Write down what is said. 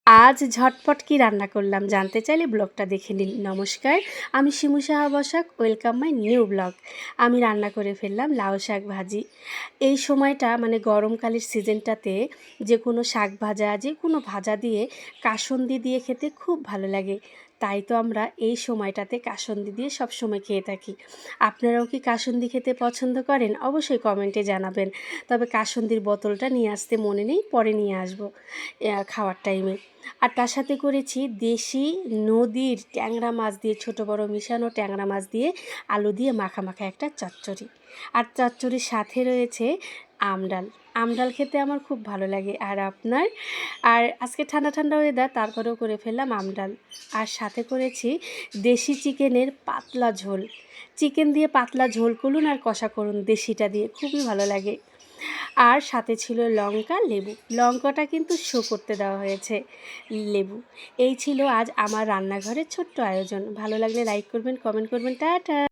আজ ঝটপট কি রান্না করলাম জানতে চাইলে ব্লগটা দেখে নিন। নমস্কার, আমি Shimu Saha Basak, welcome my new blog. আমি রান্না করে ফেললাম লাউ শাক ভাজি। এই সময়টা মানে গরমকালের সিজনটাতে যে কোনো শাক ভাজা, যে কোনো ভাজা দিয়ে কাসুন্দি দিয়ে খেতে খুব ভালো লাগে। তাই তো আমরা এই সময়টাতে কাসুন্দি দিয়ে সব সময় খেয়ে থাকি। আপনারাও কি কাসুন্দি খেতে পছন্দ করেন? অবশ্যই কমেন্টে জানাবেন। তবে কাসুন্দির বোতলটা নিয়ে আসতে মনে নেই, পরে নিয়ে আসবো খাওয়ার টাইমে। আর তার সাথে করেছি দেশি নদীর ট্যাংরা মাছ দিয়ে, ছোট বড় মিশানো ট্যাংরা মাছ দিয়ে আলু দিয়ে মাখা মাখা একটা চচ্চড়ি। আর চচ্চড়ির সাথে রয়েছে আমডাল। আমডাল খেতে আমার খুব ভালো লাগে। আর আপনার? আর আজকে ঠান্ডা ঠান্ডা ওয়েদার, তারপরেও করে ফেললাম আমডাল। আর সাথে করেছি দেশি চিকেনের পাতলা ঝোল। চিকেন দিয়ে পাতলা ঝোল করুন আর কষা করুন দেশিটা দিয়ে, খুবই ভালো লাগে। আর সাথে ছিল লঙ্কা, লেবু। লঙ্কাটা কিন্তু শো করতে দেওয়া হয়েছে, লেবু। এই ছিল আজ আমার রান্নাঘরের ছোট্ট আয়োজন। ভালো লাগলে লাইক করবেন, কমেন্ট করবেন। টাটা।